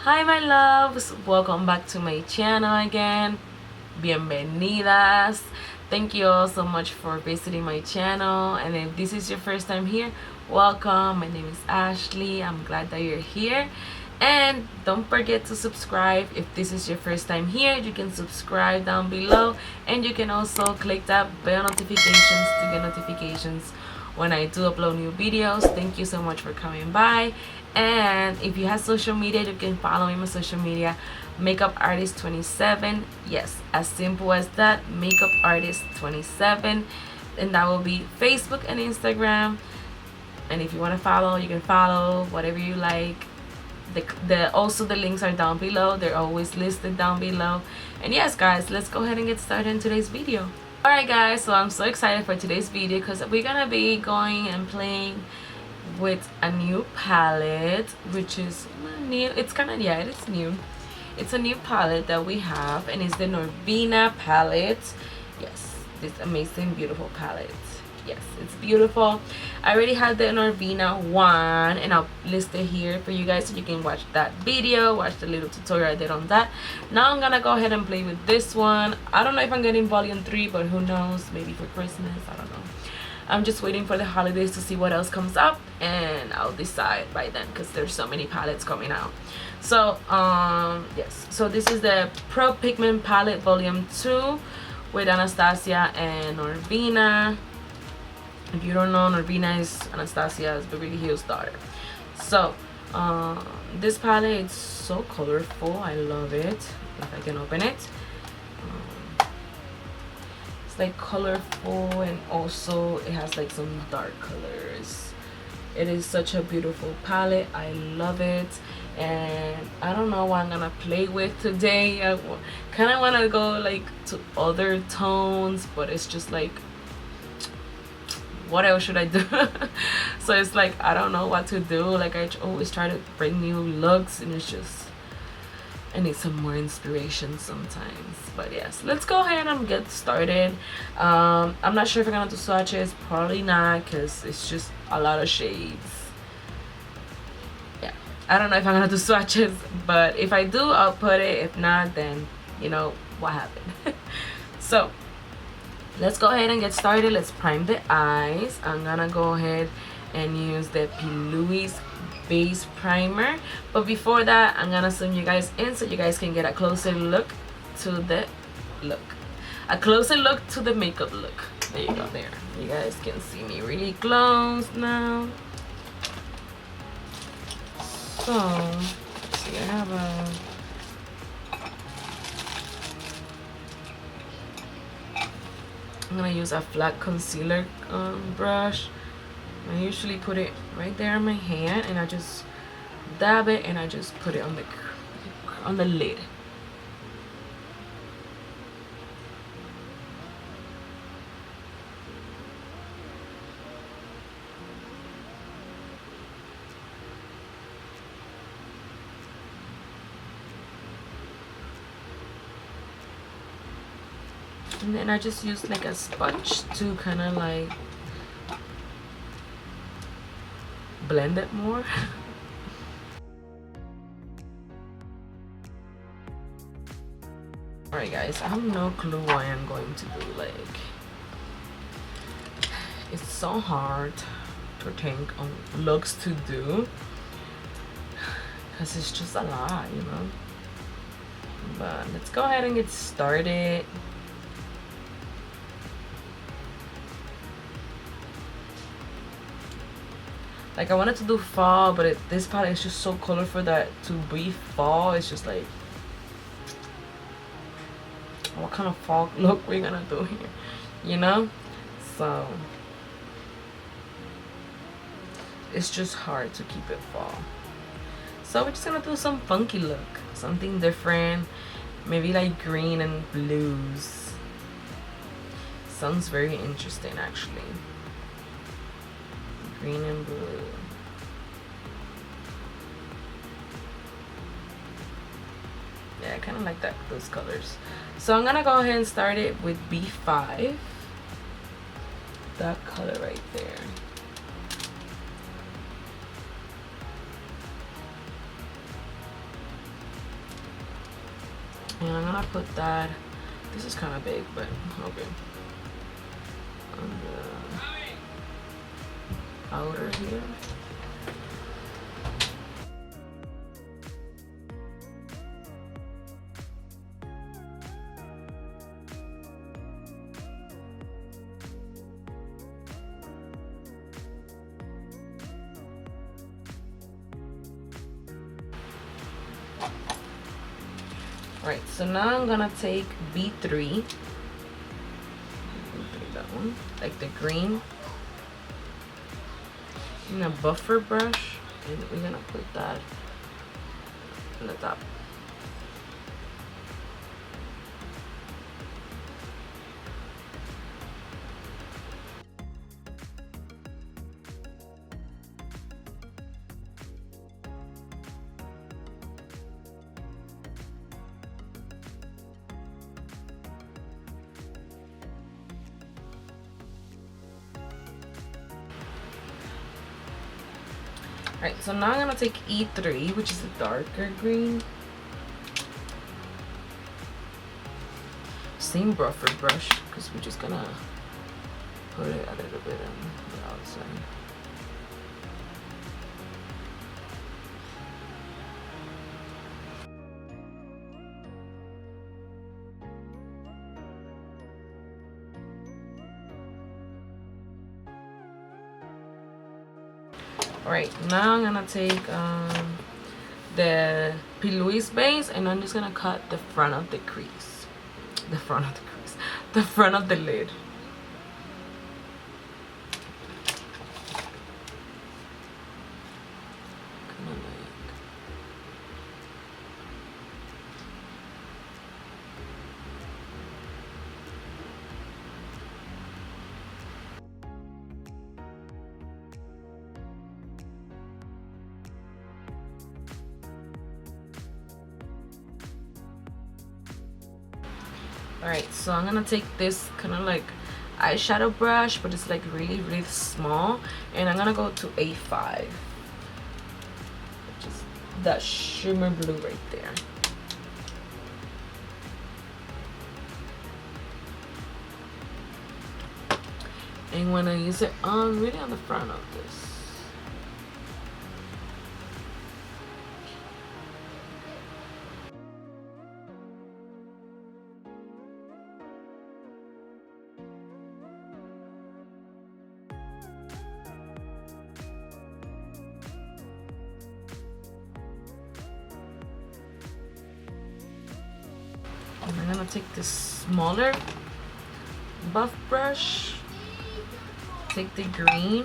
Hi my loves, welcome back to my channel again. Bienvenidas. Thank you all so much for visiting my channel, and if this is your first time here, welcome. My name is Ashley. I'm glad that you're here, and don't forget to subscribe. If this is your first time here, you can subscribe down below, and you can also click that bell notifications to get notifications when I do upload new videos. Thank you so much for coming by. And if you have social media, you can follow me on my social media, makeup artist 27. Yes, as simple as that, makeup artist 27, and that will be Facebook and Instagram. And if you want to follow, you can follow whatever you like. Also the links are down below. They're always listed down below. And yes guys, let's go ahead and get started in today's video. Alright guys, so I'm so excited for today's video because we're gonna be going and playing with a new palette, which is new. It's kind of, yeah, it is new. It's a new palette that we have, and it's the Norvina palette. Yes, this amazing beautiful palette. Yes, it's beautiful. I already had the Norvina one, and I'll list it here for you guys so you can watch that video, watch the little tutorial I did on that. Now I'm gonna go ahead and play with this one. I don't know if I'm getting volume 3, but who knows, maybe for Christmas, I don't know. I'm just waiting for the holidays to see what else comes up, and I'll decide by then because there's so many palettes coming out. So yes, so this is the Pro Pigment palette volume 2 with Anastasia and Norvina. If you don't know, Norvina is Anastasia's Beverly Hills daughter. So this palette is so colorful. I love it. If I can open it, it's like colorful, and also it has like some dark colors. It is such a beautiful palette. I love it, and I don't know what I'm gonna play with today. I kind of want to go like to other tones, but it's just like, what else should I do? So it's like I don't know what to do. Like I always try to bring new looks, and it's just, I need some more inspiration sometimes. But yes, let's go ahead and get started. I'm not sure if I'm gonna do swatches. Probably not, because it's just a lot of shades. Yeah, I don't know if I'm gonna do swatches, but if I do, I'll put it. If not, then you know what happened. So let's go ahead and get started. Let's prime the eyes. I'm gonna go ahead and use the P. Louise base primer, but before that I'm gonna zoom you guys in so you guys can get a closer look to the makeup look. There you go. There, you guys can see me really close now. So see, I have I'm gonna use a flat concealer brush. I usually put it right there on my hand, and I just dab it, and I just put it on the lid. And then I just use like a sponge to kind of like blend it more. Alright guys, I have no clue what I'm going to do. Like, it's so hard to think on looks to do because it's just a lot, you know. But let's go ahead and get started. Like, I wanted to do fall, but this palette is just so colorful that to be fall, it's just like, what kind of fall look we're gonna do here, you know? So it's just hard to keep it fall. So we're just gonna do some funky look, something different, maybe like green and blues. Sounds very interesting actually. Green and blue. Yeah, I kind of like those colors. So I'm gonna go ahead and start it with B5. That color right there. And I'm gonna put that, this is kind of big, but okay, on the outer here. Right, so now I'm gonna take B3, that one, like the green, and a buffer brush, and we're gonna put that on the top. Alright, so now I'm gonna take E3, which is a darker green. Same buffer brush, because we're just gonna put it a little bit on the outside. Alright, now I'm gonna take the P. Louise base, and I'm just gonna cut the front of the crease. The front of the crease. The front of the lid. Alright, so I'm gonna take this kind of like eyeshadow brush, but it's like really, really small, and I'm gonna go to A5, which is that shimmer blue right there. And when I use it on, really on the front of this. And I'm gonna take this smaller buff brush, take the green,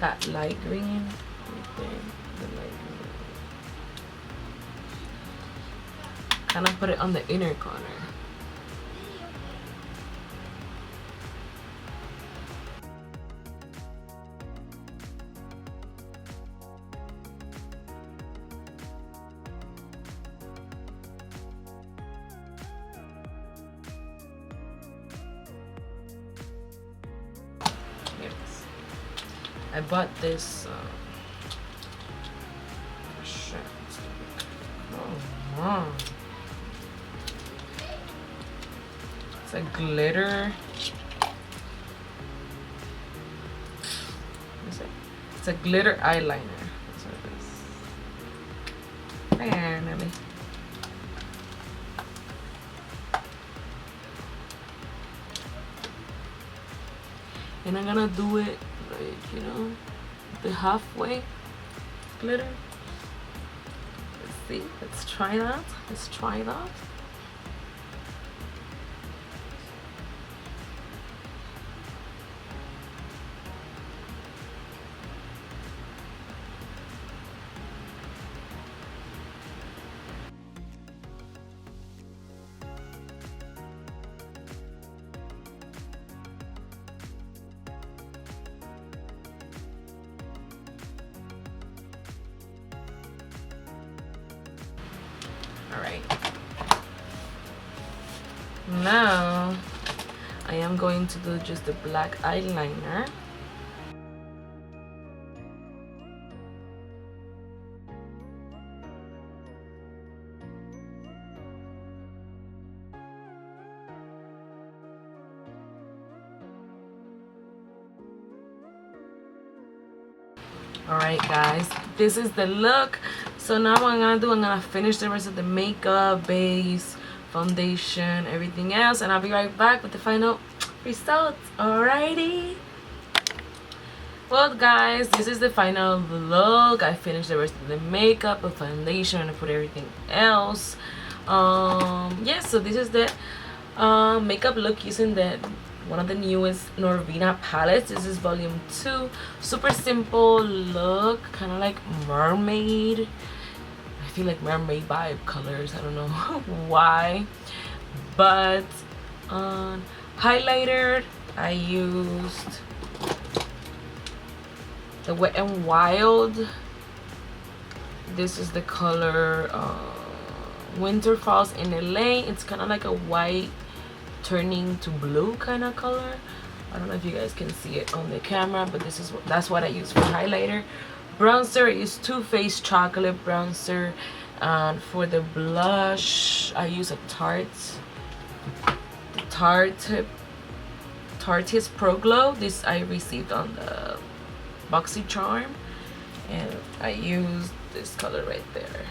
that light green, right there, the light green. Kind of put it on the inner corner. I bought this shirt. Oh wow. It's a glitter. What is it? It's a glitter eyeliner. That's what it is. Finally. And I'm gonna do it like, you know, the halfway glitter. Let's see, let's try that. Let's try that. Alright, now I am going to do just the black eyeliner. Alright guys, this is the look. So now what I'm gonna finish the rest of the makeup, base, foundation, everything else, and I'll be right back with the final results. Alrighty. Well guys, this is the final look. I finished the rest of the makeup, the foundation, and I put everything else. Yeah, so this is the makeup look using the one of the newest Norvina palettes. This is volume 2. Super simple look, kind of like mermaid. I feel like mermaid vibe colors. I don't know why, but highlighter I used the Wet n Wild. This is the color Winter Falls in LA. It's kind of like a white turning to blue kind of color. I don't know if you guys can see it on the camera, but that's what I use for highlighter. Bronzer, I use Too Faced chocolate bronzer, and for the blush I use a Tarte's Pro Glow. This I received on the Boxy Charm, and I used this color right there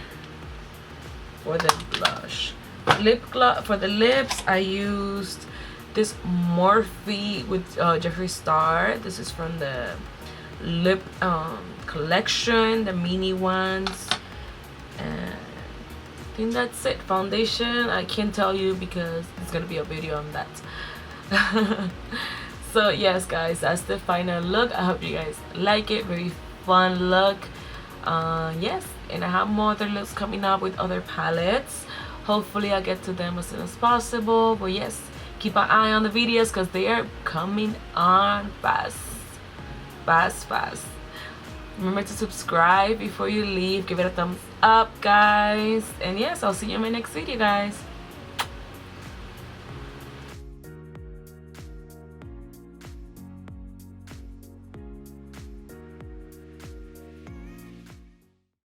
for the blush. Lip gloss for the lips, I used this Morphe with Jeffree Star. This is from the lip collection, the mini ones, and I think that's it. Foundation, I can't tell you because there's gonna be a video on that. So yes guys, that's the final look. I hope you guys like it. Very fun look. Yes, and I have more other looks coming up with other palettes. Hopefully I'll get to them as soon as possible. But yes, keep an eye on the videos because they are coming on fast. Remember to subscribe before you leave. Give it a thumbs up guys, and yes, I'll see you in my next video guys.